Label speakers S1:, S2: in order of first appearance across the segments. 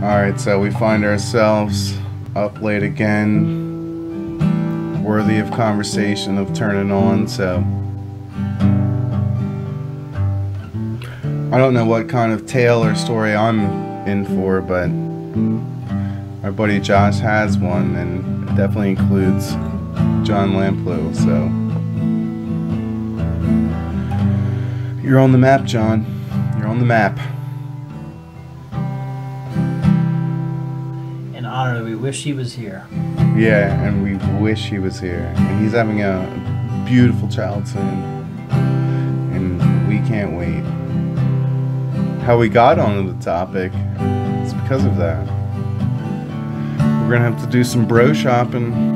S1: Alright, so we find ourselves up late again, worthy of conversation, of turning on, so I don't know what kind of tale or story I'm in for, but my buddy Josh has one, and it definitely includes John Lamplugh, so you're on the map, John. You're on the map.
S2: Honor, we wish he was here.
S1: Yeah, and we wish he was here. And he's having a beautiful child soon. And we can't wait. How we got onto the topic is because of that. We're gonna have to do some bro shopping.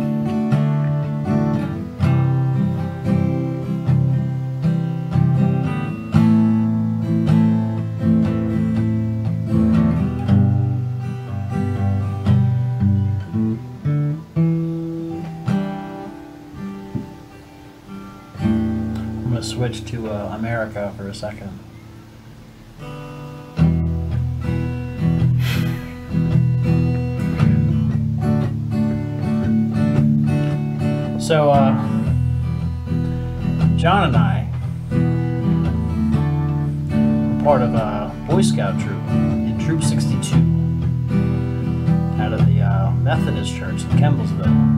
S2: Switch to America for a second. So, John and I were part of a Boy Scout troop in Troop 62 out of the Methodist Church in Kemblesville.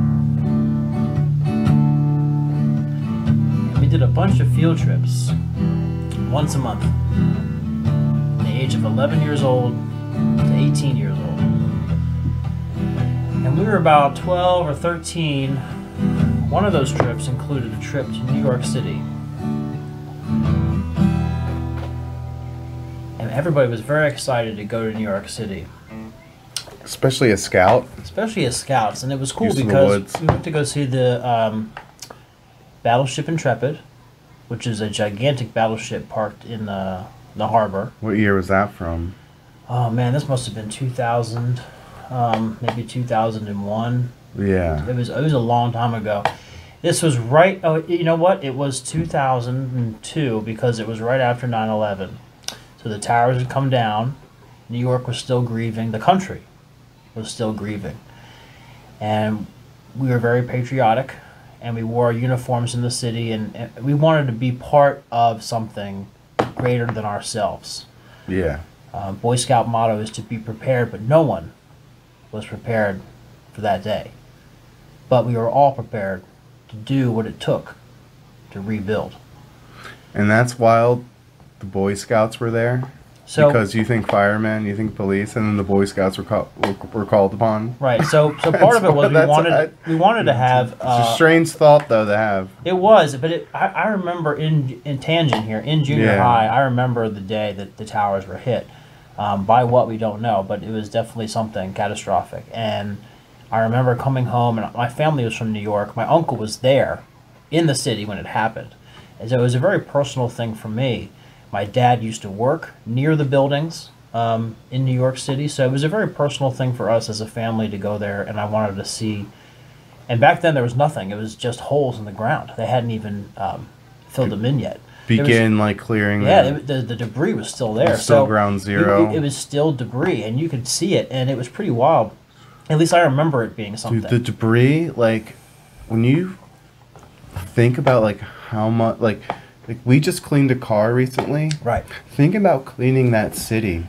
S2: Did a bunch of field trips once a month from the age of 11 years old to 18 years old. And we were about 12 or 13. One of those trips included a trip to New York City. And everybody was very excited to go to New York City.
S1: Especially a scout.
S2: Especially as scouts. And it was cool because we went to go see the Battleship Intrepid, which is a gigantic battleship parked in the harbor.
S1: What year was that from?
S2: Oh man, this must have been 2000, maybe 2001.
S1: Yeah.
S2: It was a long time ago. This was right. Oh, you know what? It was 2002 because it was right after 9/11. So the towers had come down. New York was still grieving. The country was still grieving, and we were very patriotic. And we wore uniforms in the city, and we wanted to be part of something greater than ourselves.
S1: Yeah.
S2: Boy Scout motto is to be prepared, but no one was prepared for that day. But we were all prepared to do what it took to rebuild.
S1: And that's why the Boy Scouts were there?
S2: So,
S1: because you think firemen, you think police, and then the Boy Scouts were called upon.
S2: Right. So part of it was we wanted to have.
S1: It's a strange thought though to have.
S2: It was, but I remember in Tangent here in junior high. I remember the day that the towers were hit. By what we don't know, but it was definitely something catastrophic. And I remember coming home, and my family was from New York. My uncle was there, in the city when it happened, and so it was a very personal thing for me. My dad used to work near the buildings in New York City, so it was a very personal thing for us as a family to go there, and I wanted to see. And back then there was nothing. It was just holes in the ground. They hadn't even filled them in yet.
S1: Clearing.
S2: Yeah, the debris was still there.
S1: Still ground zero.
S2: It was still debris, and you could see it, and it was pretty wild. At least I remember it being something.
S1: Dude, the debris, when you think about, how much, we just cleaned a car recently.
S2: Right.
S1: Think about cleaning that city.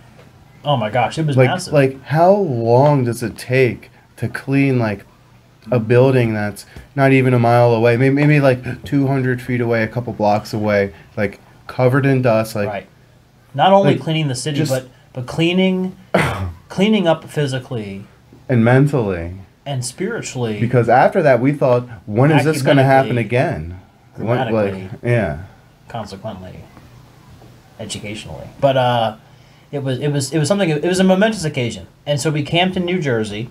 S2: Oh my gosh, it was massive.
S1: How long does it take to clean, a building that's not even a mile away, maybe 200 feet away, a couple blocks away, covered in dust,
S2: right. Not only cleaning the city, but cleaning up physically
S1: and mentally
S2: and spiritually.
S1: Because after that, we thought, when is this going to happen again?
S2: Consequently, educationally, but it was something. It was a momentous occasion, and so we camped in New Jersey.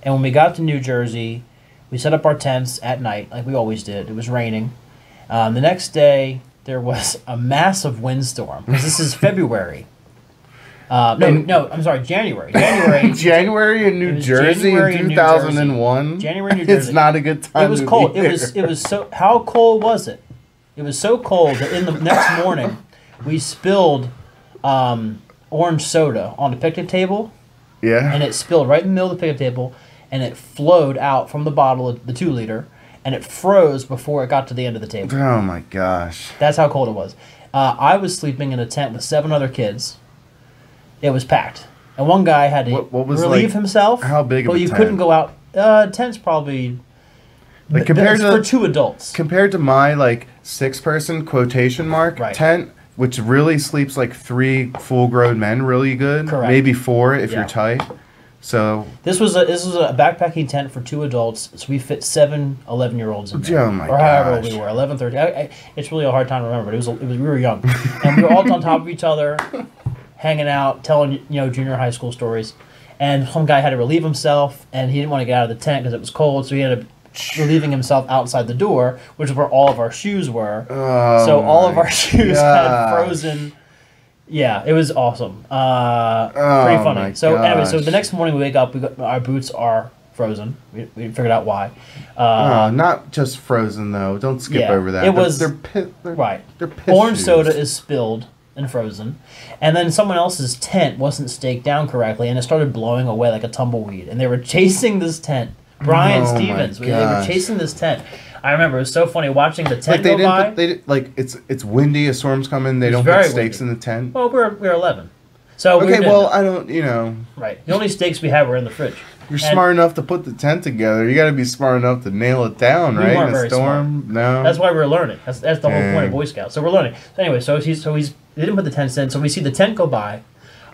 S2: And when we got to New Jersey, we set up our tents at night, like we always did. It was raining. The next day, there was a massive windstorm. This is February. I'm sorry, January.
S1: January in New Jersey in 2001.
S2: January in New Jersey.
S1: It's not a good time.
S2: It was cold. It was so. How cold was it? It was so cold that in the next morning, we spilled orange soda on the picnic table
S1: Yeah.
S2: And it spilled right in the middle of the pickup table, and it flowed out from the bottle, the 2-liter, and it froze before it got to the end of the table.
S1: Oh my gosh.
S2: That's how cold it was. I was sleeping in a tent with 7 other kids. It was packed. And one guy had to
S1: What was,
S2: relieve
S1: like,
S2: himself.
S1: how big of
S2: but
S1: a
S2: you
S1: tent?
S2: couldn't go out. Tent's probably...
S1: Like compared
S2: it's
S1: to
S2: for 2 adults.
S1: compared to my like 6-person quotation mark
S2: Right.
S1: tent, which really sleeps like 3 full-grown men really good.
S2: Correct.
S1: Maybe 4 if
S2: Yeah.
S1: you're tight. So
S2: This was a backpacking tent for 2 adults, so we fit 7 11-year-olds in there.
S1: Oh my
S2: or however old
S1: gosh.
S2: we were, 11, 13. It's really a hard time to remember, but we were young. And we were all on top of each other, hanging out, telling junior high school stories. And some guy had to relieve himself, and he didn't want to get out of the tent because it was cold, so he ended up relieving himself outside the door, which is where all of our shoes were.
S1: Oh
S2: So all of
S1: my
S2: our shoes had
S1: gosh.
S2: frozen. Yeah, it was awesome. Pretty
S1: Oh
S2: funny.
S1: my
S2: So anyway, so
S1: gosh.
S2: the next morning we wake up, our boots are frozen. We figured out why.
S1: not just frozen though. Don't skip
S2: yeah,
S1: over that.
S2: it was-
S1: they're
S2: Right.
S1: They're piss
S2: Orange
S1: shoes.
S2: soda is spilled and frozen. And then someone else's tent wasn't staked down correctly, and it started blowing away like a tumbleweed. And they were chasing this tent. Brian
S1: Oh my
S2: Stevens, they were
S1: gosh.
S2: chasing this tent. I remember it was so funny watching the
S1: Like
S2: tent
S1: they
S2: go
S1: didn't.
S2: by.
S1: They did, like it's windy. A storm's coming. They
S2: It's
S1: don't
S2: very
S1: put stakes
S2: windy.
S1: in the tent.
S2: Well, we were 11. So we
S1: Okay,
S2: were
S1: well,
S2: doing
S1: I don't. You know,
S2: that. Right. The only stakes we had were in the fridge.
S1: you're
S2: And
S1: smart enough to put the tent together. You got to be smart enough to nail it down,
S2: We
S1: right?
S2: weren't
S1: In a
S2: very
S1: storm. No.
S2: That's why we were learning. That's the whole point of
S1: Dang.
S2: Boy Scouts. So we're learning. So anyway, they didn't put the tents in. So we see the tent go by.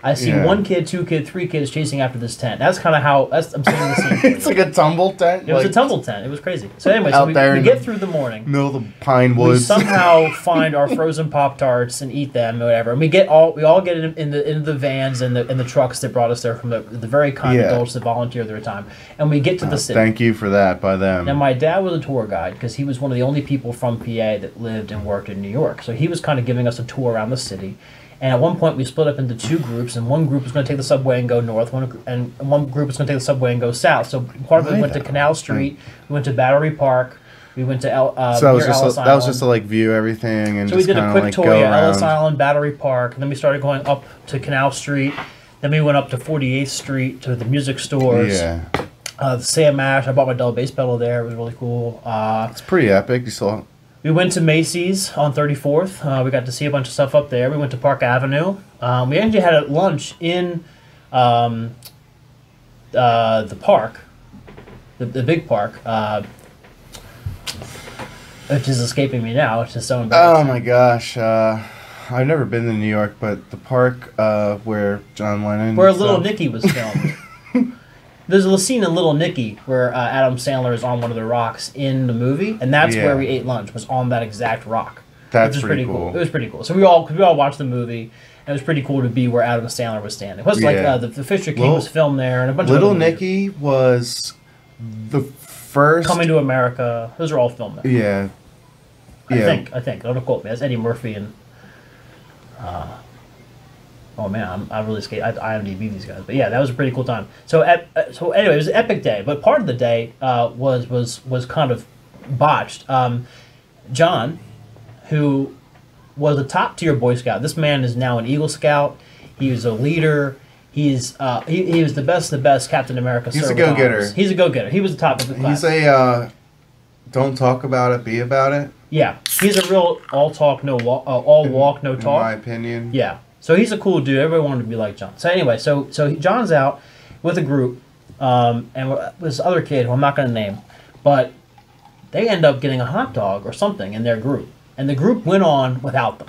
S2: I see
S1: Yeah.
S2: 1 kid, 2 kid, 3 kids chasing after this tent. That's kind of how I'm saying the scene. for you.
S1: It's like a tumble tent.
S2: It was
S1: like,
S2: a tumble tent. It was crazy. So anyway, so
S1: Out there
S2: we
S1: in
S2: get
S1: the-
S2: through the morning.
S1: middle of the pine
S2: We
S1: woods.
S2: somehow find our frozen Pop Tarts and eat them or whatever. And we all get into the vans and the trucks that brought us there from the very kind
S1: Yeah.
S2: adults that volunteered their time. And we get to the city.
S1: Thank you for that by them.
S2: Now, my dad was a tour guide because he was one of the only people from PA that lived and worked in New York. So he was kind of giving us a tour around the city. And at one point, we split up into 2 groups, and one group was going to take the subway and go north, and one group was going to take the subway and go south. So part of it
S1: Why
S2: went to
S1: that?
S2: Canal Street, we went to Battery Park, we went to
S1: so that was
S2: near
S1: just
S2: Ellis
S1: that was
S2: Island.
S1: just to like view everything and
S2: So we
S1: just
S2: did a
S1: kind of
S2: quick
S1: like
S2: tour
S1: go
S2: at Ellis
S1: around.
S2: Island, Battery Park, and then we started going up to Canal Street. Then we went up to 48th Street to the music stores.
S1: Yeah,
S2: The Sam Ash, I bought my double bass pedal there. It was really cool.
S1: it's pretty epic. You saw.
S2: We went to Macy's on 34th. We got to see a bunch of stuff up there. We went to Park Avenue. We actually had a lunch in the park, the big park, which is escaping me now, which is so
S1: Oh
S2: embarrassing.
S1: my gosh, I've never been to New York, but the park where John Lennon.
S2: Where
S1: and
S2: Little
S1: stuff-
S2: Nicky was filmed. There's a scene in Little Nicky where Adam Sandler is on one of the rocks in the movie, and that's
S1: Yeah.
S2: where we ate lunch, was on that exact rock.
S1: That's
S2: which is
S1: pretty
S2: It
S1: cool.
S2: was pretty cool. So we all watched the movie, and it was pretty cool to be where Adam Sandler was standing. Plus, like
S1: Yeah.
S2: the Fisher King
S1: Little-
S2: was filmed there, and a bunch
S1: Little
S2: of other movies.
S1: Nicky was the first.
S2: Coming to America. Those are all filmed there.
S1: Yeah.
S2: I think. Don't quote me. That's Eddie Murphy and. Oh man, I really skate. I IMDb these guys, but yeah, that was a pretty cool time. So anyway, it was an epic day. But part of the day was kind of botched. John, who was a top tier Boy Scout. This man is now an Eagle Scout. He was a leader. He was the best Captain America.
S1: He's a
S2: Sir with
S1: go-getter.
S2: honors. He's a go-getter. He was the top of the class.
S1: He's a don't talk about it, be about it.
S2: Yeah, he's a real all talk, no walk, all walk, no
S1: In
S2: talk.
S1: my opinion.
S2: Yeah, so he's a cool dude. Everybody wanted to be like John. So anyway, so John's out with a group, and this other kid who I'm not going to name, but they end up getting a hot dog or something in their group, and the group went on without them.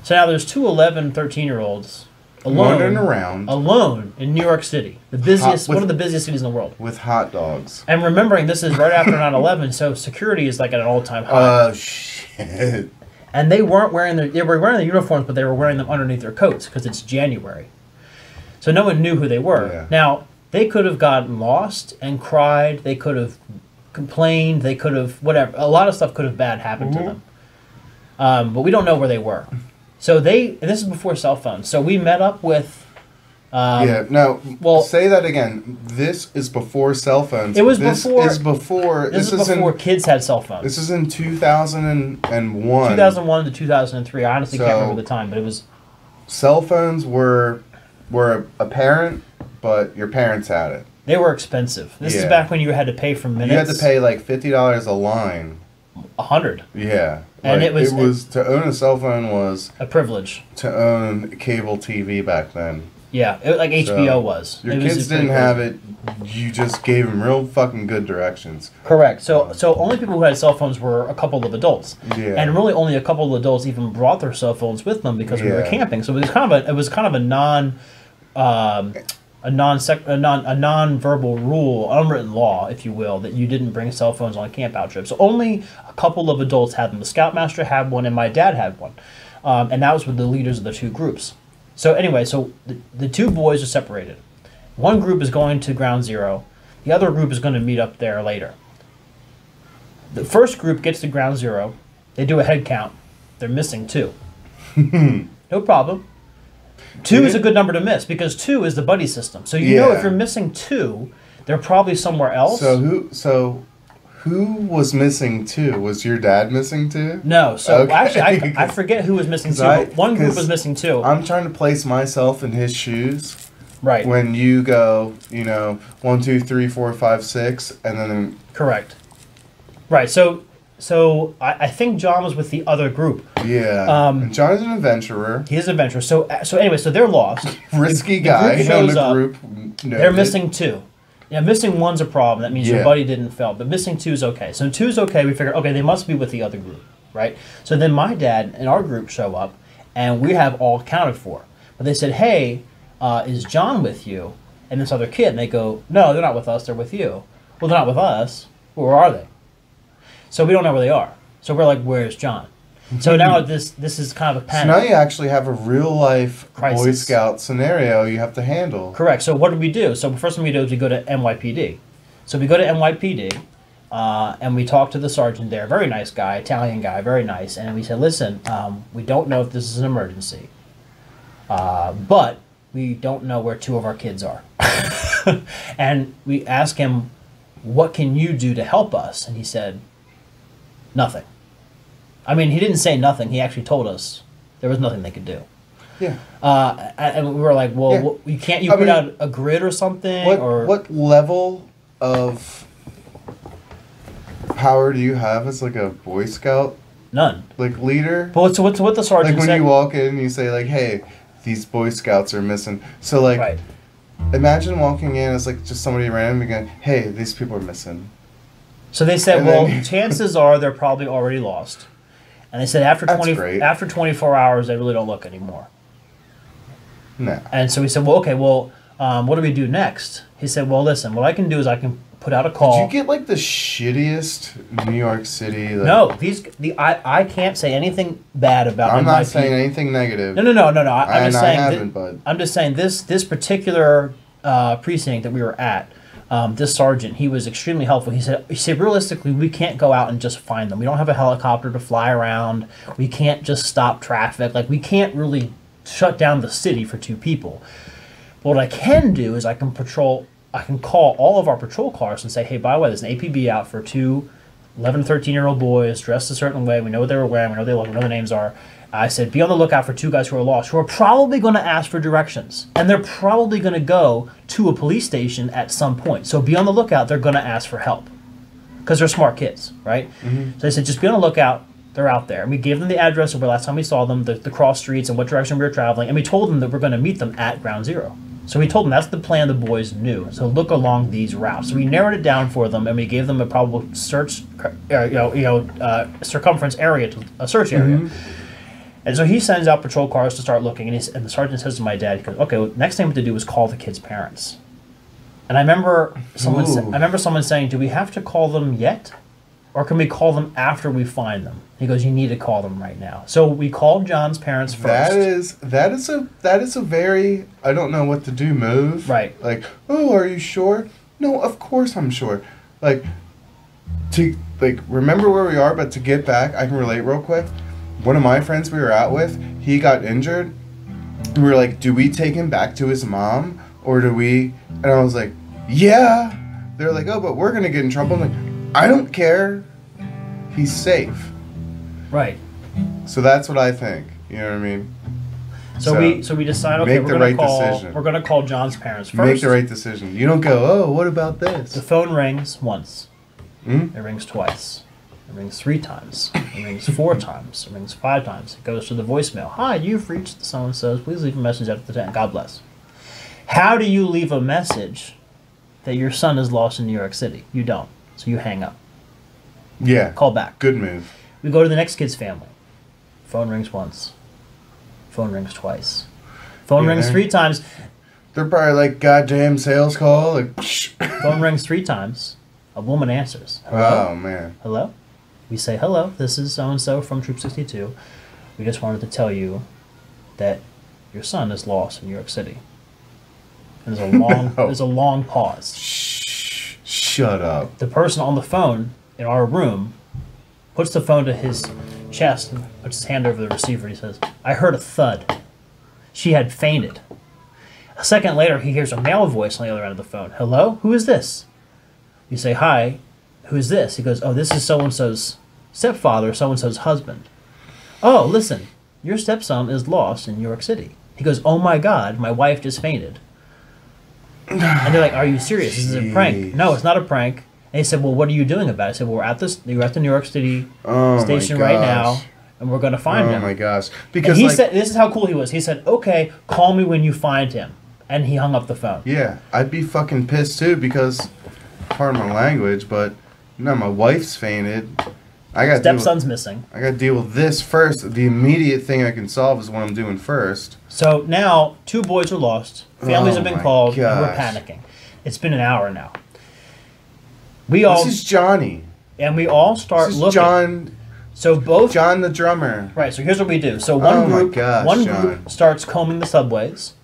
S2: So now there's 2 11, 13-year-olds
S1: Wandering around
S2: alone in New York City, the busiest,
S1: with-
S2: one of the busiest cities in the world.
S1: with hot dogs.
S2: And remembering this is right after 9/11, so security is like at an all-time high.
S1: Oh shit!
S2: And they weren't wearing they were wearing their uniforms, but they were wearing them underneath their coats because it's January. So no one knew who they were.
S1: Yeah.
S2: Now, they could have gotten lost and cried. They could have complained. They could have, whatever. A lot of stuff could have bad happened to them. But we don't know where they were. So and this is before cell phones. So we met up with...
S1: Yeah, no.
S2: well-
S1: Say that again. This is before cell phones.
S2: It was
S1: this
S2: before-
S1: Is before.
S2: This is before kids had cell phones.
S1: This is in 2001.
S2: 2001 to 2003. I honestly can't
S1: So-
S2: remember the time, but it was...
S1: Cell phones were apparent but your parents had it.
S2: They were expensive. This is back when you had to pay for minutes.
S1: You had to pay like $50 a line.
S2: 100.
S1: Yeah.
S2: And
S1: like, it was to own a cell phone was
S2: a privilege.
S1: To own cable TV back then.
S2: Yeah, like HBO was.
S1: Your kids didn't have it. You just gave them real fucking good directions.
S2: Correct. So only people who had cell phones were a couple of adults.
S1: Yeah.
S2: And really only a couple of adults even brought their cell phones with them because we were camping. So it was kind of a non-verbal rule, unwritten law, if you will, that you didn't bring cell phones on camp out trips. So only a couple of adults had them. The Scoutmaster had one, and my dad had one, and that was with the leaders of the two groups. So anyway, the two boys are separated. One group is going to Ground Zero. The other group is going to meet up there later. The first group gets to Ground Zero. They do a head count. They're missing 2. No problem. 2 is a good number to miss because 2 is the buddy system. So you know if you're missing 2, they're probably somewhere else.
S1: So who was missing 2? Was your dad missing 2?
S2: No. So actually, I forget who was missing 2. But one group was missing 2.
S1: I'm trying to place myself in his shoes.
S2: Right.
S1: When you go, 1, 2, 3, 4, 5, 6, and then
S2: correct. Right. So I think John was with the other group.
S1: Yeah. And John is an adventurer.
S2: He is an adventurer. So anyway, so they're lost.
S1: Risky guy.
S2: The group shows up.
S1: Group
S2: they're missing 2. Yeah, missing 1's a problem. That means your buddy didn't fail. But missing 2 is okay. So 2 is okay. We figure, okay, they must be with the other group, right? So then my dad and our group show up, and we have all accounted for. But they said, hey, is John with you? And this other kid. And they go, no, they're not with us. They're with you. Well, they're not with us. Well, where are they? So we don't know where they are. So we're like, where's John? So now this is kind of a panic.
S1: So now you actually have a real life
S2: crisis.
S1: Boy Scout scenario you have to handle.
S2: Correct. So what do we do? So the first thing we do is we go to NYPD. So we go to NYPD and we talk to the sergeant there. Very nice guy, Italian guy, very nice. And we said, listen, we don't know if this is an emergency, but we don't know where 2 of our kids are. And we asked him, what can you do to help us? And he said, nothing. I mean, he didn't say nothing. He actually told us there was nothing they could do.
S1: Yeah.
S2: And we were like, well, you can't put out a grid or something?
S1: What level of power do you have as like a Boy Scout?
S2: None.
S1: Like leader?
S2: But so what the sergeant
S1: like when
S2: said,
S1: you walk in and you say like, hey, these Boy Scouts are missing. So like, imagine walking in as like just somebody random and going, hey, these people are missing.
S2: So they said, well, chances are they're probably already lost. And they said after 24 hours, they really don't look anymore.
S1: No.
S2: And so we said, well, okay, well, what do we do next? He said, well, listen, what I can do is I can put out a call.
S1: Did you get like the shittiest New York City? Like,
S2: no, I can't say anything bad about.
S1: I'm not saying anything negative.
S2: No. I'm just saying
S1: this
S2: particular precinct that we were at. This sergeant, he was extremely helpful. He said, realistically, we can't go out and just find them. We don't have a helicopter to fly around. We can't just stop traffic. Like, we can't really shut down the city for 2 people. But what I can do is I can call all of our patrol cars and say, hey, by the way, there's an APB out for 2 11 to 13-year-old boys dressed a certain way. We know what they were wearing. We know they look. We know their names are. I said, be on the lookout for 2 guys who are lost, who are probably going to ask for directions. And they're probably going to go to a police station at some point. So be on the lookout. They're going to ask for help. Because they're smart kids, right? Mm-hmm. So I said, just be on the lookout. They're out there. And we gave them the address of where last time we saw them, the cross streets, and what direction we were traveling. And we told them that we're going to meet them at Ground Zero. So we told them that's the plan the boys knew. So look along these routes. So we narrowed it down for them, and we gave them a probable search, circumference area, a search area. Mm-hmm. And so he sends out patrol cars to start looking, and the sergeant says to my dad, he goes, okay, well, next thing we have to do is call the kids' parents. And I remember someone saying, do we have to call them yet? Or can we call them after we find them? He goes, you need to call them right now. So we called John's parents first.
S1: That is a very I don't know what to do move.
S2: Right.
S1: Like, oh, are you sure? No, of course I'm sure. Remember where we are, but to get back, I can relate real quick. One of my friends we were out with, he got injured. We were like, do we take him back to his mom? Or do we... And I was like, yeah. They're like, oh, but we're going to get in trouble. I'm like, I don't care. He's safe.
S2: Right.
S1: So that's what I think. You know what I mean?
S2: So we decide, okay,
S1: make the right decision.
S2: We're gonna call John's parents first.
S1: Make the right decision. You don't go, oh, what about this?
S2: The phone rings once.
S1: Hmm?
S2: It rings twice. It rings 3 times. It rings 4 times. It rings 5 times. It goes to the voicemail. Hi, you've reached so-and-so. Please leave a message after the tone. God bless. How do you leave a message that your son is lost in New York City? You don't. So you hang up.
S1: Yeah.
S2: Call back.
S1: Good move.
S2: We go to the next kid's family. Phone rings once. Phone rings twice. Phone rings 3 times.
S1: They're probably like, goddamn sales call. Like,
S2: Phone rings 3 times. A woman answers. Hello?
S1: Oh, man.
S2: Hello? We say, hello, this is so-and-so from Troop 62. We just wanted to tell you that your son is lost in New York City. And there's a long pause.
S1: Shh. Shut up.
S2: The person on the phone in our room puts the phone to his chest and puts his hand over the receiver. He says, I heard a thud. She had fainted. A second later, he hears a male voice on the other end of the phone. Hello? Who is this? You say, hi. Who is this? He goes, oh, this is so-and-so's stepfather, so-and-so's husband. Oh, listen, your stepson is lost in New York City. He goes, oh my God, my wife just fainted. And they're like, are you serious? This is a prank. No, it's not a prank. And he said, well, what are you doing about it? I said, well, we're at the New York City station right now, and we're going to find him.
S1: Oh my gosh. Because
S2: and he said, this is how cool he was. He said, okay, call me when you find him. And he hung up the phone.
S1: Yeah, I'd be fucking pissed too because, pardon my language, but my wife's fainted.
S2: Stepson's missing.
S1: I got to deal with this first. The immediate thing I can solve is what I'm doing first.
S2: So now 2 boys are lost. Families have been called.
S1: Gosh.
S2: And we're panicking. It's been an hour now. This
S1: is Johnny.
S2: And we all start looking.
S1: John.
S2: So both
S1: John the drummer.
S2: Right. So here's what we do. So one group starts combing the subways.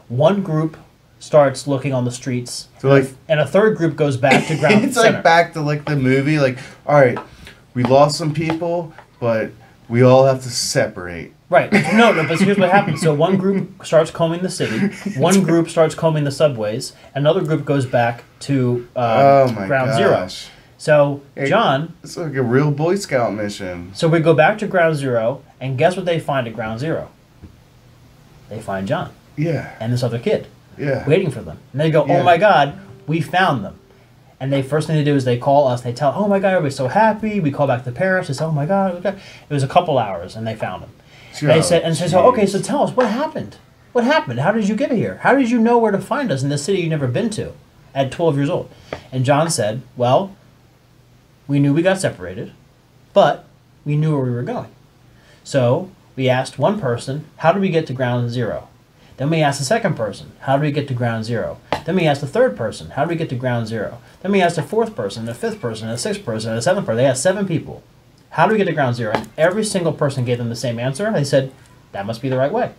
S2: One group starts looking on the streets.
S1: So
S2: and a third group goes back to ground
S1: it's
S2: center.
S1: like back to like the movie. Like, all right, we lost some people, but we all have to separate.
S2: Right. No, but here's what happens. So one group starts combing the city. One group starts combing the subways. Another group goes back to ground zero. So John...
S1: It's like a real Boy Scout mission.
S2: So we go back to ground zero, and guess what they find at ground zero? They find John.
S1: Yeah.
S2: And this other kid.
S1: Yeah.
S2: Waiting for them. And they go, oh my God, we found them. And they first thing they do is they call us. They tell, oh my God, everybody's so happy. We call back the parents. They say, oh my God. It was a couple hours, and they found him. They said, okay, so tell us, what happened? What happened? How did you get here? How did you know where to find us in this city you've never been to at 12 years old? And John said, well, we knew we got separated, but we knew where we were going. So we asked one person, how do we get to ground zero? Then we asked the second person, how do we get to ground zero? Then we asked the third person, how do we get to ground zero? Then we asked the fourth person, the fifth person, the sixth person, and the seventh person. They asked 7 people. How do we get to ground zero? And every single person gave them the same answer. They said, that must be the right way.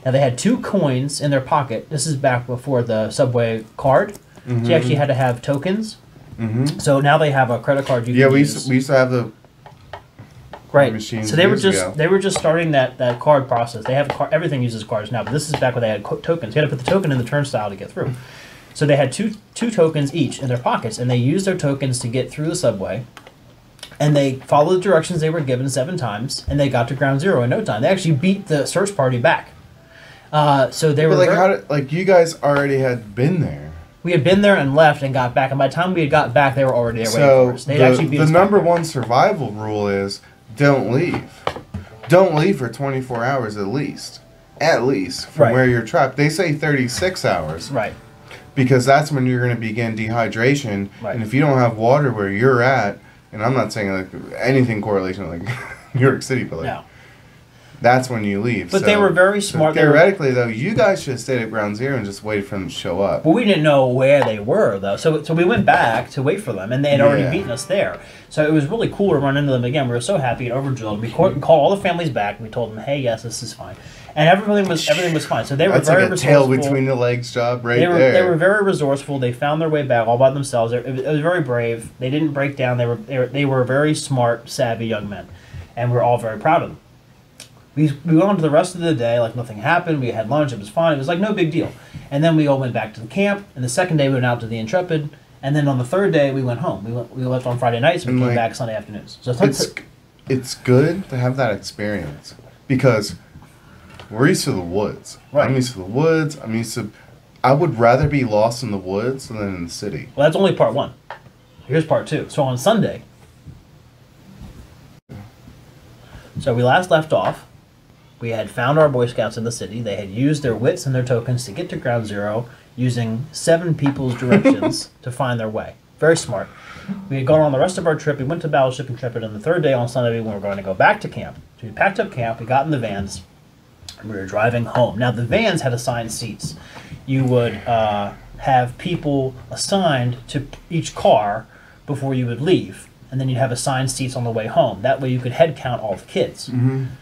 S2: Now, they had 2 coins in their pocket. This is back before the subway card. Mm-hmm. So you actually had to have tokens. Mm-hmm. So now they have a credit card you can use.
S1: We used to have the machines.
S2: So they were just starting that card process. They have everything uses cards now, but this is back when they had tokens. You had to put the token in the turnstile to get through. So they had two tokens each in their pockets, and they used their tokens to get through the subway. And they followed the directions they were given 7 times, and they got to ground zero in no time. They actually beat the search party back. So they were
S1: you guys already had been there.
S2: We had been there and left and got back, and by the time we had got back, they were already there waiting for us. They actually beat us
S1: the number one survival rule is don't leave. Don't leave for 24 hours at least. At least from where you're trapped. They say 36 hours.
S2: Right.
S1: Because that's when you're going to begin dehydration, and if you don't have water where you're at, and I'm not saying like anything correlation like New York City, but like that's when you leave.
S2: But they were very smart.
S1: So theoretically, though, you guys should have stayed at ground zero and just waited for them to show up.
S2: Well, we didn't know where they were, though. So we went back to wait for them, and they had already beaten us there. So it was really cool to run into them again. We were so happy and overjoyed. We called all the families back, and we told them, hey, yes, this is fine. And everything was fine. So they were very resourceful.
S1: Tail between the legs job there.
S2: They were very resourceful. They found their way back all by themselves. It was very brave. They didn't break down. They were very smart, savvy young men, and we're all very proud of them. We went on to the rest of the day like nothing happened. We had lunch. It was fine. It was like no big deal. And then we all went back to the camp. And the second day we went out to the Intrepid. And then on the third day we went home. We left on Friday nights and we came back Sunday afternoons. So
S1: it's good to have that experience because We're used to the woods.
S2: Right.
S1: I'm used to the woods. I would rather be lost in the woods than in the city.
S2: Well, that's only part one. Here's part two. So on Sunday, so we last left off. We had found our Boy Scouts in the city. They had used their wits and their tokens to get to Ground Zero using 7 people's directions to find their way. Very smart. We had gone on the rest of our trip. We went to Battleship Intrepid, and the third day on Sunday we were going to go back to camp. So we packed up camp. We got in the vans. And we were driving home. Now, the vans had assigned seats. You would have people assigned to each car before you would leave. And then you'd have assigned seats on the way home. That way you could head count all the kids.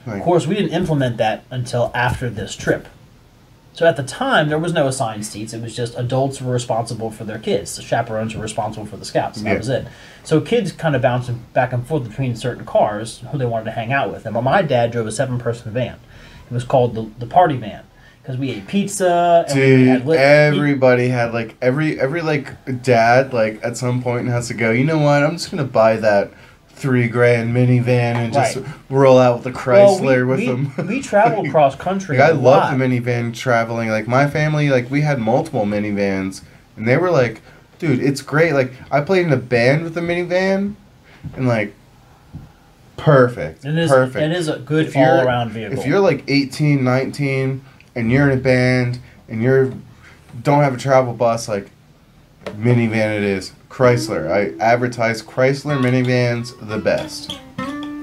S2: Of course, we didn't implement that until after this trip. So at the time, there was no assigned seats. It was just adults were responsible for their kids. The chaperones were responsible for the scouts. That was it. So kids kind of bounced back and forth between certain cars who they wanted to hang out with. And my dad drove a 7-person van. It was called the party van. Because we ate pizza. And
S1: Dude,
S2: we had
S1: everybody had like every like dad like at some point has to go. You know what? I'm just gonna buy that $3,000 minivan and just roll out with the Chrysler with them.
S2: We traveled cross country.
S1: Like, I love the minivan traveling. Like my family, like we had multiple minivans, and they were like, dude, it's great. Like I played in a band with the minivan, and like. Perfect. It
S2: is a good all-around vehicle.
S1: If you're like 18, 19, and you're in a band, and don't have a travel bus, like, minivan it is. Chrysler. I advertise Chrysler minivans the best.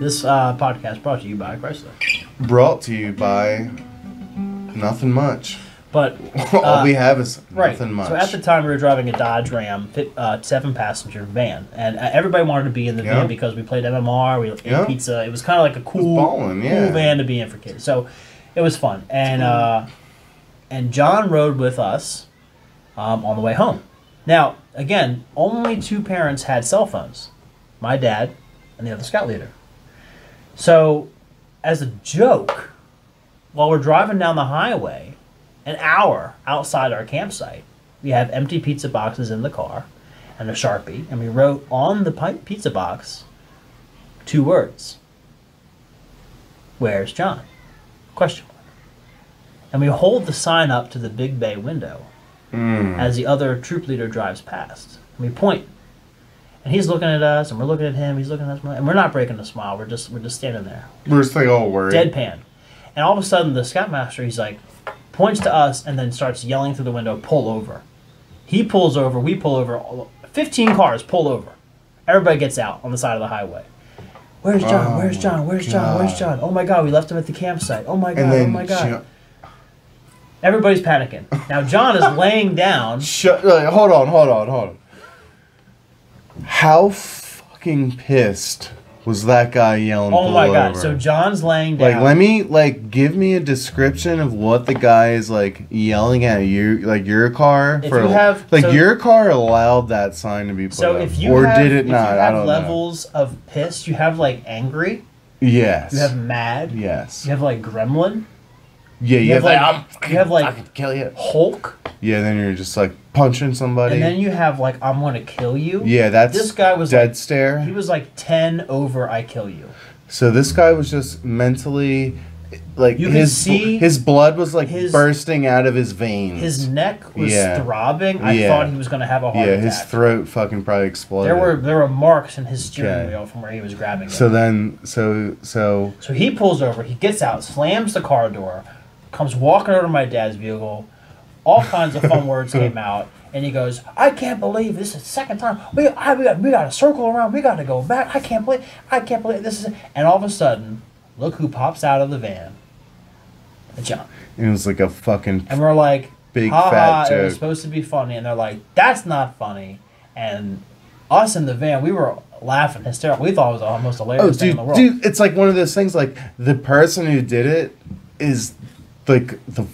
S2: This podcast brought to you by Chrysler.
S1: Brought to you by nothing much.
S2: But
S1: all we have is nothing much.
S2: So at the time, we were driving a Dodge Ram 7-passenger van, and everybody wanted to be in the van because we played MMR, we ate pizza. It was kind of like a cool van to be in for kids. So it was fun, and John rode with us on the way home. Now, again, only 2 parents had cell phones, my dad and the other scout leader. So, as a joke, while we're driving down the highway, an hour outside our campsite, we have empty pizza boxes in the car and a Sharpie, and we wrote on the pizza box 2 words. Where's John? Question mark. And we hold the sign up to the big bay window as the other troop leader drives past. And we point. And he's looking at us, and we're looking at him, he's looking at us, and we're not breaking a smile, we're just standing there.
S1: We're just like all worried.
S2: Deadpan. And all of a sudden, the scoutmaster, he's like, points to us and then starts yelling through the window, pull over. He pulls over, we pull over, 15 cars pull over. Everybody gets out on the side of the highway. Where's John? Where's John? Where's John? Where's John? Oh my God, we left him at the campsite. Oh my God, oh my God. Everybody's panicking. Now John is laying down.
S1: Hold on. How fucking pissed was that guy yelling?
S2: Oh my God! So John's laying down.
S1: Give me a description of what the guy is like yelling at you, like your car. Your car allowed that sign to be put up, did it not? I don't know.
S2: Levels of pissed. You have like angry.
S1: Yes.
S2: You have mad.
S1: Yes.
S2: You have like gremlin.
S1: Yeah, you have
S2: like
S1: I could kill you.
S2: Hulk.
S1: Yeah, then you're just like punching somebody.
S2: And then you have like I'm gonna kill you.
S1: Yeah,
S2: this guy was
S1: dead stare.
S2: He was like 10 over I kill you.
S1: So this guy was just mentally like
S2: you
S1: his blood was like bursting out of his veins.
S2: His neck was throbbing. I thought he was gonna have a heart attack.
S1: Yeah, his throat fucking probably exploded.
S2: There were marks in his steering wheel from where he was grabbing it.
S1: So
S2: he pulls over, he gets out, slams the car door, comes walking over to my dad's vehicle. All kinds of fun words came out, and he goes, "I can't believe this is the second time we got to circle around. We got to go back. I can't believe this is." And all of a sudden, look who pops out of the van. John.
S1: It was like a fucking.
S2: And we're like,
S1: big fat joke.
S2: It was supposed to be funny, and they're like, "That's not funny." And us in the van, we were laughing hysterical. We thought it was the most hilarious thing in the world.
S1: Dude, it's like one of those things. Like the person who did it is like the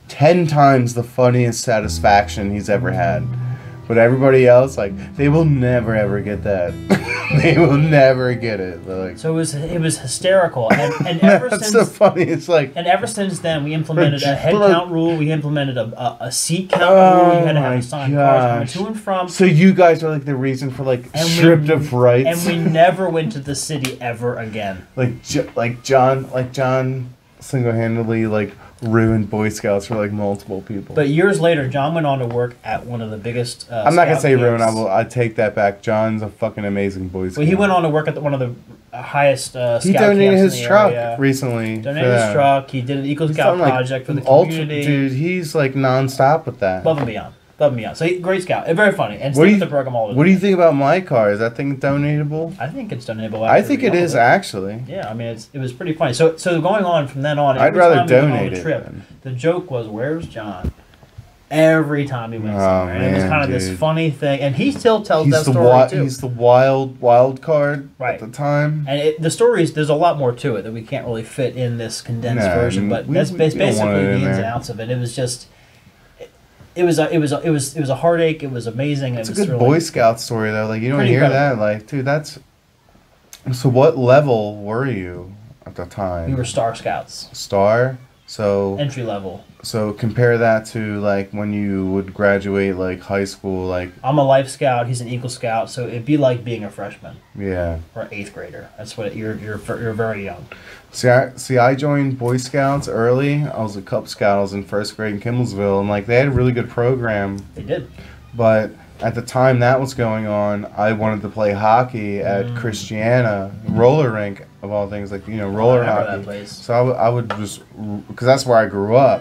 S1: 10 times the funniest satisfaction he's ever had. But everybody else, like, they will never ever get that. They will never get it. Like,
S2: so it was hysterical, and ever
S1: that's
S2: since
S1: so funny. It's like,
S2: and ever since then, we implemented a head count rule. We implemented a seat count rule. You had to have assigned cars coming to and from.
S1: So you guys are like the reason for like stripped of rights.
S2: And we never went to the city ever again.
S1: Like John single-handedly like ruined Boy Scouts for like multiple people.
S2: But years later, John went on to work at one of the biggest.
S1: I'm not gonna say ruin.
S2: camps.
S1: I take that back. John's a fucking amazing Boy Scout.
S2: Well, he went on to work at one of the highest scout
S1: He donated
S2: camps
S1: his
S2: in the
S1: truck
S2: area.
S1: recently.
S2: Donated his truck. He did an Eagle
S1: He's
S2: Scout
S1: done, like,
S2: project for the
S1: ultra-
S2: community.
S1: Dude, he's like nonstop with that.
S2: Above and beyond. Above and beyond. So great scout. Very funny. And
S1: What
S2: stayed
S1: do
S2: with
S1: you-
S2: the program all the
S1: What do you think about my car? Is that thing donatable?
S2: I think it's donatable.
S1: I think it is actually.
S2: Yeah, I mean, it was pretty funny. So going on from then on,
S1: I'd
S2: every
S1: rather
S2: time we went on
S1: donate
S2: the
S1: it
S2: trip,
S1: then.
S2: the joke was, "Where's John?" Every time he went
S1: Oh,
S2: somewhere, and it was
S1: man,
S2: kind of this
S1: dude.
S2: funny thing. And he still tells
S1: He's
S2: that
S1: the
S2: story too.
S1: he's the wild card
S2: Right.
S1: at the time.
S2: And the stories, there's a lot more to it that we can't really fit in this condensed
S1: Nah,
S2: version. But
S1: we
S2: that's
S1: don't want
S2: basically
S1: it
S2: the
S1: in
S2: ins and
S1: there.
S2: outs of it. It was just, it was a heartache. It was amazing.
S1: It's
S2: it
S1: a
S2: was
S1: good
S2: thrilling.
S1: Boy Scout story though. Like you don't
S2: Pretty
S1: hear
S2: incredible.
S1: that. Like, dude, that's. So what level were you at the time?
S2: We were Star Scouts,
S1: Star. So
S2: entry level.
S1: so compare that to like when you would graduate like high school. Like
S2: I'm a Life Scout. He's an Eagle Scout. So it'd be like being a freshman
S1: yeah.
S2: or eighth grader. That's what you're very young.
S1: See, I joined Boy Scouts early. I was a Cub Scout. I was in first grade in Kimballsville, and like they had a really good program.
S2: They did.
S1: But at the time that was going on, I wanted to play hockey at
S2: Mm.
S1: Christiana roller rink of all things, like roller
S2: I remember
S1: hockey.
S2: that place.
S1: So I would just because that's where I grew up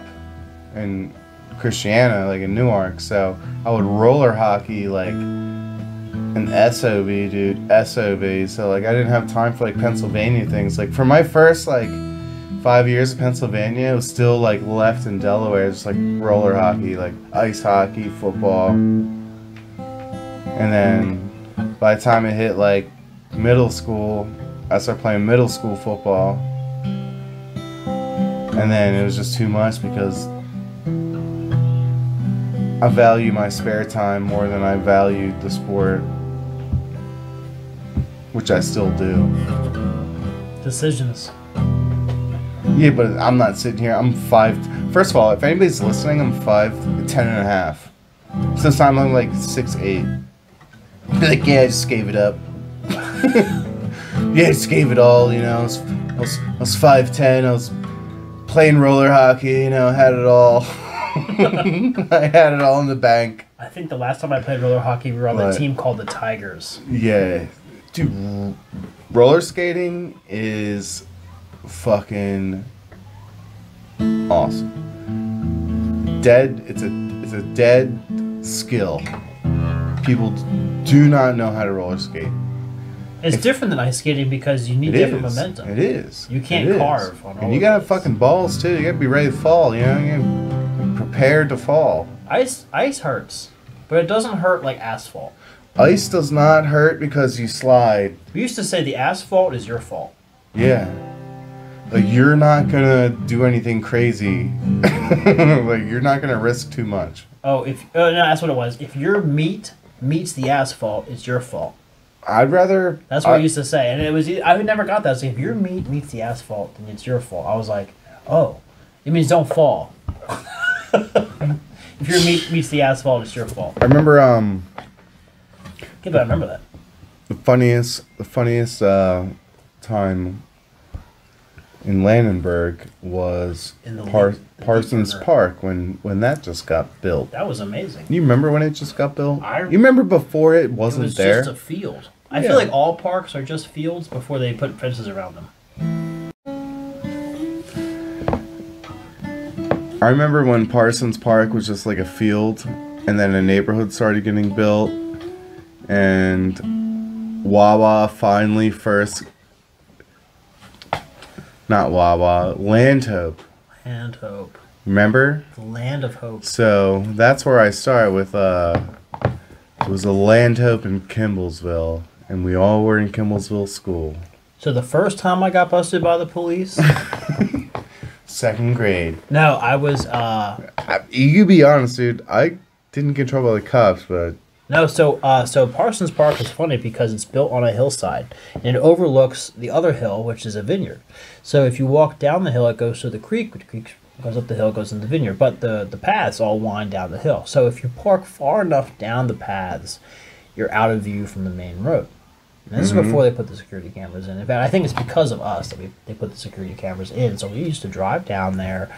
S1: in Christiana, like in Newark. So I would roller hockey like an SOB, dude, SOB. So like I didn't have time for like Pennsylvania things. Like for my first like 5 years of Pennsylvania, it was still like left in Delaware, just like roller hockey, like ice hockey, football. And then by the time it hit like middle school, I started playing middle school football. And then it was just too much because I value my spare time more than I valued the sport, which I still do.
S2: Decisions.
S1: Yeah, but I'm not sitting here. I'm 5. First of all, if anybody's listening, I'm 5'10" and a half. Since I'm like 6'8". Be like, yeah, I just gave it up. Yeah, I just gave it all. I was 5'10". I was playing roller hockey. Had it all. I had it all in the bank.
S2: I think the last time I played roller hockey, we were on the
S1: What?
S2: team called the Tigers.
S1: Yeah, dude. Roller skating is fucking awesome. It's a dead skill. People do not know how to roller skate.
S2: It's different than ice skating because you need
S1: It
S2: different
S1: is.
S2: momentum.
S1: It is.
S2: You can't
S1: It is.
S2: carve on
S1: And you gotta have fucking balls too. You gotta be ready to fall. You gotta be prepared to fall.
S2: Ice hurts, but it doesn't hurt like asphalt.
S1: Ice does not hurt because you slide.
S2: We used to say the asphalt is your fault.
S1: Yeah. Like you're not gonna do anything crazy. Like you're not gonna risk too much.
S2: Oh, no, that's what it was. If your meat meets the asphalt, it's your fault.
S1: I'd rather.
S2: That's what I used to say, and I never got that. So if your meat meets the asphalt, then it's your fault. I was like, oh, it means don't fall. If your meat meets the asphalt, it's your fault.
S1: I remember
S2: Yeah, but I remember that.
S1: the funniest time in Landenberg was
S2: In the
S1: Parsons
S2: River.
S1: Park when that just got built.
S2: That was amazing.
S1: You remember when it just got built?
S2: I-
S1: You remember before it
S2: It
S1: wasn't
S2: was
S1: there?
S2: just a field. I
S1: Yeah.
S2: feel like all parks are just fields before they put fences around them.
S1: I remember when Parsons Park was just like a field, and then a neighborhood started getting built, and Wawa finally not Wawa, Land Hope.
S2: Land Hope.
S1: Remember?
S2: The land of hope.
S1: So that's where I started with, it was a Land Hope in Kimballsville, and we all were in Kimballsville school.
S2: So the first time I got busted by the police?
S1: Second grade.
S2: No, I was,
S1: You be honest, dude, I didn't get in trouble with the cops, but
S2: no, so Parsons Park is funny because it's built on a hillside and it overlooks the other hill, which is a vineyard. So if you walk down the hill, it goes to the creek, which creek goes up the hill, goes in the vineyard. But the paths all wind down the hill. So if you park far enough down the paths, you're out of view from the main road. And this is before they put the security cameras in. In fact, I think it's because of us that they put the security cameras in. So we used to drive down there.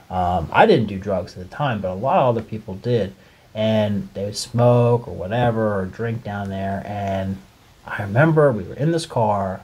S2: I didn't do drugs at the time, but a lot of other people did. And they would smoke or whatever or drink down there. And I remember we were in this car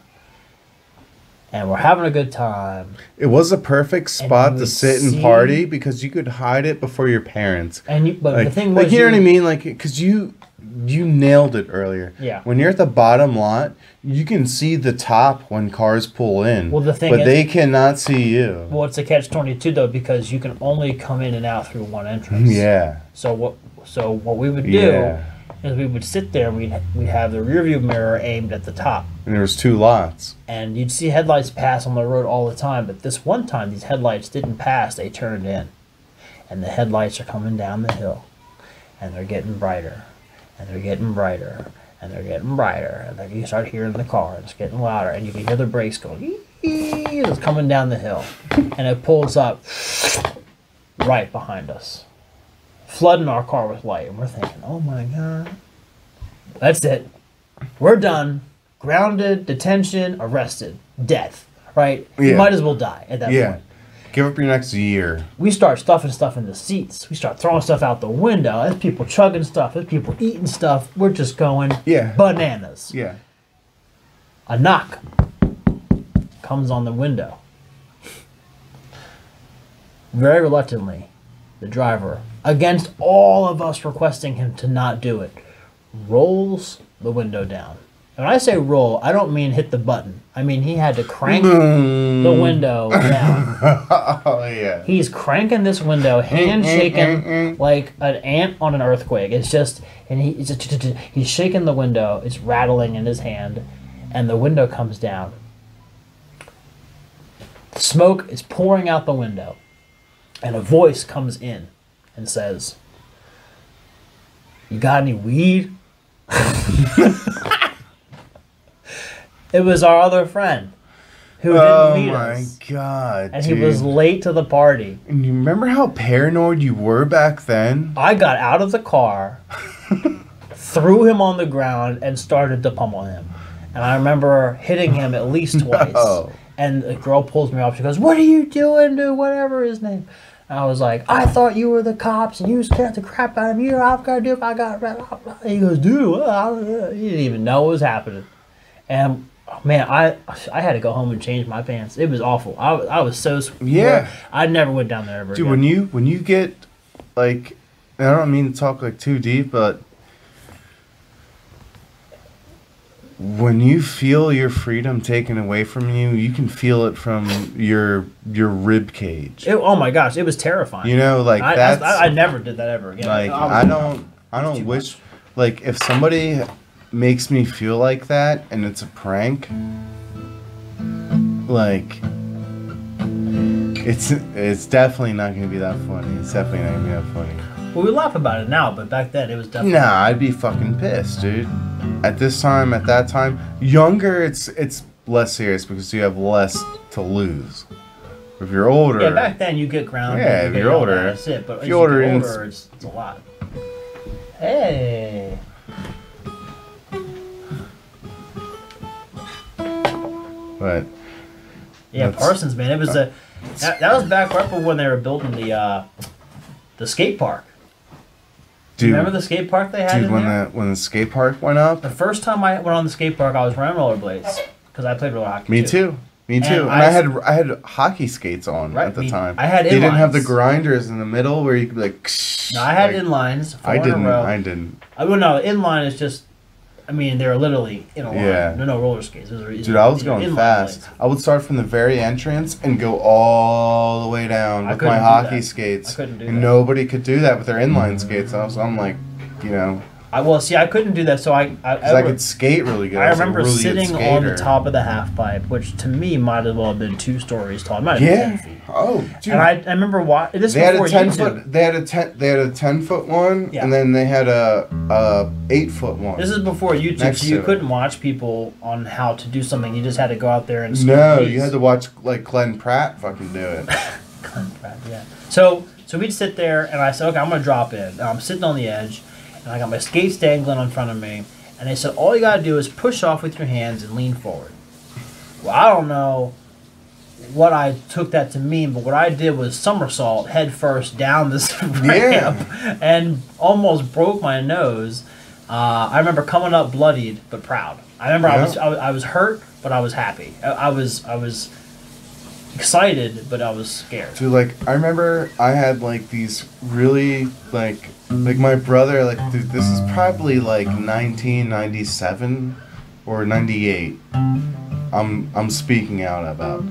S2: and we're having a good time.
S1: It was a perfect spot to sit and party because you could hide it before your parents.
S2: And but
S1: like,
S2: the thing was,
S1: like, you know what I mean? Like, because you nailed it earlier.
S2: Yeah.
S1: When you're at the bottom lot, you can see the top when cars pull in.
S2: Well, the thing
S1: but
S2: is,
S1: they cannot see you.
S2: Well, it's a catch-22 though, because you can only come in and out through one entrance.
S1: Yeah.
S2: So what we would do is we would sit there and we'd have the rearview mirror aimed at the top.
S1: And there was 2 lots.
S2: And you'd see headlights pass on the road all the time, but this one time these headlights didn't pass, they turned in. And the headlights are coming down the hill. And they're getting brighter. And they're getting brighter. And they're getting brighter. And then you start hearing the car, and it's getting louder. And you can hear the brakes going, ee, it's coming down the hill. And it pulls up right behind us, flooding our car with light. And we're thinking, oh my God, that's it. We're done. Grounded, detention, arrested, death. Right?
S1: Yeah.
S2: You might as well die at that point.
S1: Give up your next year.
S2: We start stuffing stuff in the seats. We start throwing stuff out the window. There's people chugging stuff. There's people eating stuff. We're just going bananas.
S1: Yeah.
S2: A knock comes on the window. Very reluctantly, the driver, against all of us requesting him to not do it, rolls the window down. And when I say roll, I don't mean hit the button. I mean he had to crank the window down.
S1: Oh, yeah.
S2: He's cranking this window, hand shaking like an ant on an earthquake. It's just, and he's shaking the window. It's rattling in his hand, and the window comes down. Smoke is pouring out the window, and a voice comes in and says, "You got any weed?" It was our other friend who didn't meet us.
S1: Oh my God,
S2: and
S1: dude.
S2: he was late to the party.
S1: And you remember how paranoid you were back then?
S2: I got out of the car, threw him on the ground, and started to pummel him. And I remember hitting him at least twice.
S1: No.
S2: And the girl pulls me up. She goes, "What are you doing to whatever his name?" And I was like, "I thought you were the cops, and you scared the crap out of me. I've got to do if I got." He goes, "Dude, he didn't even know what was happening." And man, I had to go home and change my pants. It was awful. I was so I never went down there ever
S1: Dude,
S2: again.
S1: when you get like, I don't mean to talk like too deep, but when you feel your freedom taken away from you, you can feel it from your rib cage.
S2: Oh my gosh, it was terrifying.
S1: You know, like
S2: I never did that ever again.
S1: Like I don't wish, like if somebody makes me feel like that and it's a prank, like it's definitely not gonna be that funny. It's definitely not gonna be that funny.
S2: Well, we laugh about it now, but back then it was definitely.
S1: Nah, I'd be fucking pissed, dude. At that time, younger, it's less serious because you have less to lose. If you're older,
S2: yeah, back then you get grounded.
S1: Yeah, if you're older,
S2: that's it. But
S1: if
S2: as
S1: you're older,
S2: you get older, it's a lot. Hey.
S1: But
S2: yeah, Parsons, man, it was that was back right when they were building the skate park. Do you remember the skate park they had? Dude,
S1: when the skate park went up.
S2: The first time I went on the skate park, I was running rollerblades because I played roller hockey.
S1: Me too. And I had hockey skates on at the time.
S2: I had inlines.
S1: They didn't have the grinders in the middle where you could be like.
S2: No, I had inlines.
S1: I didn't.
S2: Well, no, inline is just. I mean, they were literally in a line.
S1: Yeah.
S2: No roller skates.
S1: Dude, I was going fast. I would start from the very entrance and go all the way down with my hockey skates.
S2: I couldn't do that.
S1: And nobody could do that with their inline skates. So I'm like, you know.
S2: I couldn't do that, so I
S1: could skate really good.
S2: I remember sitting on the top of the half pipe, which to me might as well have been 2 stories tall. It might have been 10 feet.
S1: Oh, dude.
S2: And I remember this
S1: they
S2: before
S1: had a 10
S2: YouTube.
S1: foot. They had a 10-foot one, and then they had a 8-foot one.
S2: This is before YouTube, so you couldn't watch people on how to do something. You just had to go out there and.
S1: You had to watch like Glenn Pratt fucking do it.
S2: Glenn Pratt, yeah. So we'd sit there, and I said, "Okay, I'm gonna drop in." I'm sitting on the edge. And I got my skates dangling in front of me, And they said, all you got to do is push off with your hands and lean forward. Well, I don't know what I took that to mean, but what I did was somersault head first down this ramp and almost broke my nose. I remember coming up bloodied but proud. I remember I was hurt, but I was happy. I was excited, but I was scared.
S1: Dude, like, I remember I had, like, these really, like my brother, like, dude, this is probably, like, 1997 or 98 I'm speaking out about.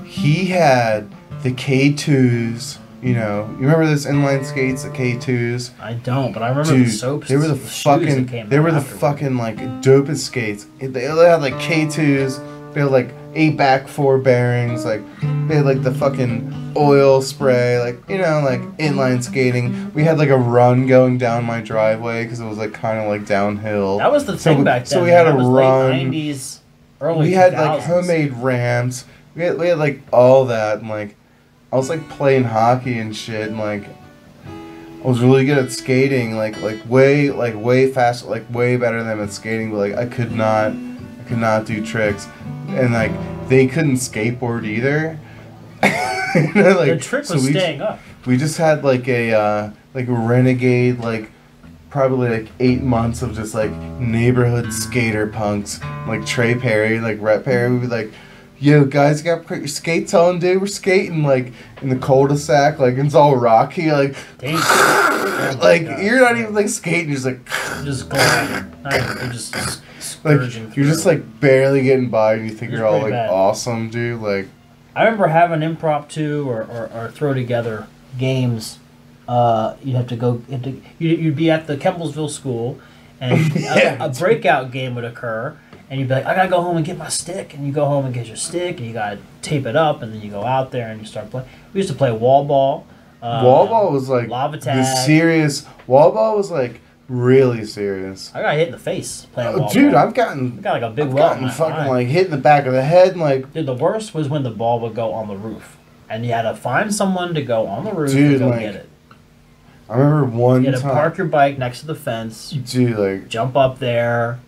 S1: He had the K2s, you know. You remember those inline skates, the K2s?
S2: I don't, but I remember the soaps.
S1: They were the fucking, like, dopest skates. They had, like, K2s. They had, like, 8-back-4 bearings. Like, they had, like, the fucking oil spray. Like, you know, like, inline skating. We had, like, a run going down my driveway because it was, like, kind of, like, downhill.
S2: That was the thing back then.
S1: So we had a run.
S2: Late 90s, early 2000s.
S1: We had, like, homemade ramps. We had, like, all that. And, like, I was, like, playing hockey and shit. And, like, I was really good at skating. Like way faster. Like, way better than at skating. But, like, I could not do tricks. And, like, they couldn't skateboard either. Like,
S2: the trick was staying up.
S1: We just had, like, a renegade, like, probably, like, 8 months of just, like, neighborhood skater punks. Like, Trey Perry, like, Rhett Perry would be like, yo, guys, you gotta put your skates on, dude. We're skating, like, in the cul-de-sac, like, it's all rocky, like, like, you're not even, like, skating, you're just, like,
S2: just gliding. You're just
S1: like, you're just, like, barely getting by, and you think you're all, like,
S2: bad.
S1: awesome, dude, like.
S2: I remember having impromptu or throw together games. You'd have to go, you'd be at the Kemblesville school, and a breakout game would occur. And you'd be like, I gotta go home and get my stick. And you go home and get your stick, and you gotta tape it up, and then you go out there and you start playing. We used to play wall ball.
S1: Wall ball was like
S2: lava tag.
S1: The serious. Wall ball was like really serious.
S2: I got hit in the face playing wall
S1: dude,
S2: ball.
S1: I got like a big welt. Fucking like hit in the back of the head, and like.
S2: Dude, the worst was when the ball would go on the roof, and you had to find someone to go on the roof and go get it.
S1: I remember one time.
S2: You had to park your bike next to the fence.
S1: Dude, like
S2: jump up there.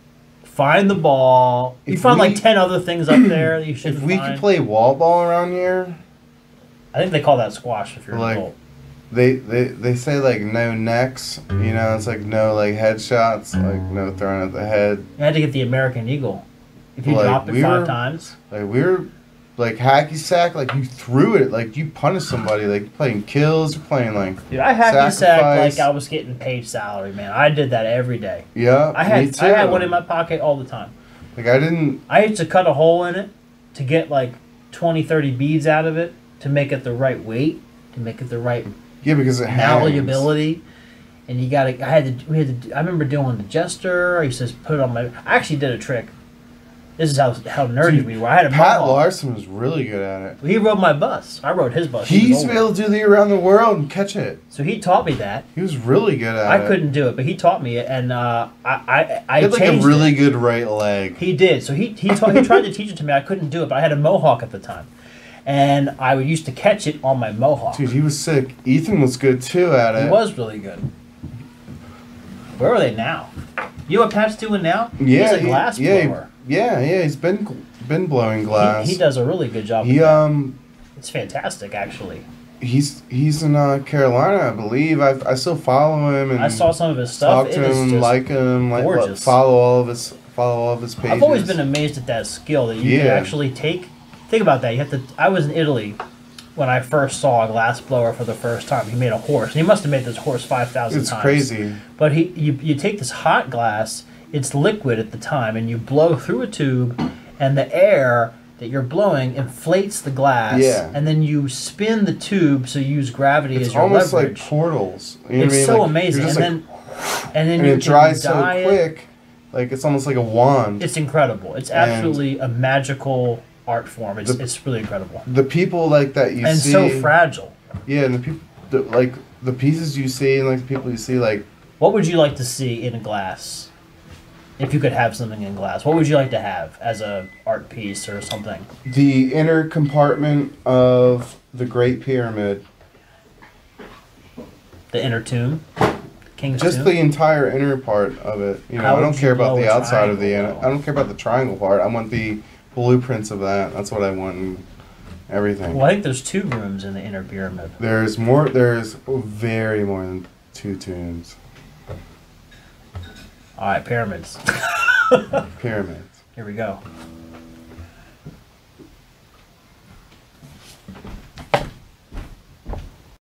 S2: Find the ball. You find like 10 other things up there that you should find.
S1: If we could play wall ball around here.
S2: I think they call that squash if you're
S1: like,
S2: an adult.
S1: They say like no necks, you know, it's like no like headshots, like no throwing at the head.
S2: You had to get the American Eagle. If you drop it 5 times.
S1: Like we were like hacky sack, like you threw it, like you punished somebody, like you're playing kills, you're playing like.
S2: Dude, I hacky sack like I was getting paid salary, man. I did that every day.
S1: Yeah,
S2: me too. I had one in my pocket all the time.
S1: Like I
S2: used to cut a hole in it to get like 20, 30 beads out of it to make it the right weight, to make it the right.
S1: Yeah, because it
S2: malleability. And you gotta. I remember doing the jester. I used to put it on my. I actually did a trick. This is how nerdy we were. I had a
S1: Pat Larson was really good at it.
S2: He rode my bus. I rode his bus.
S1: He used to be able to do the around the world and catch it.
S2: So he taught me that.
S1: He was really good at it.
S2: I couldn't do it, but he taught me it, and I
S1: he had like a really good right leg.
S2: He did. So he tried to teach it to me. I couldn't do it, but I had a mohawk at the time, and I used to catch it on my mohawk.
S1: Dude, he was sick. Ethan was good too at it.
S2: He was really good. Where are they now? You know what Pat's doing now?
S1: Yeah,
S2: he's a glass blower.
S1: Yeah, he's been blowing glass.
S2: He does a really good job. It's fantastic, actually.
S1: He's in Carolina, I believe. I still follow him, and
S2: I saw some of his stuff.
S1: Talk to him, like him,
S2: gorgeous.
S1: Follow all of his pages.
S2: I've always been amazed at that skill that you can actually take. Think about that. You have to. I was in Italy when I first saw a glass blower for the first time. He made a horse, and he must have made this horse 5,000 times.
S1: It's crazy.
S2: But you take this hot glass. It's liquid at the time, and you blow through a tube, and the air that you're blowing inflates the glass, and then you spin the tube, so you use gravity as your leverage.
S1: It's almost like portals. You know
S2: it's
S1: what I
S2: so
S1: mean?
S2: amazing, and then
S1: it dries so quick, like it's almost like a wand.
S2: It's incredible. It's absolutely a magical art form. It's really incredible.
S1: The people like that you see,
S2: and so fragile.
S1: Yeah, and the people, like the pieces you see, and like the people you see, like.
S2: What would you like to see in glass? If you could have something in glass, what would you like to have as a art piece or something?
S1: The inner compartment of the Great Pyramid.
S2: The inner tomb? King's
S1: Just
S2: Tomb?
S1: the entire inner part of it. You know,
S2: How
S1: I don't
S2: would
S1: care
S2: you
S1: about
S2: know
S1: the
S2: a
S1: outside of the.
S2: triangle, though?
S1: I don't care about the triangle part. I want the blueprints of that. That's what I want. And everything.
S2: Well, I think there's 2 rooms in the inner pyramid.
S1: There's more. There's very more than 2 tombs.
S2: All right, pyramids.
S1: Pyramids.
S2: Here we go.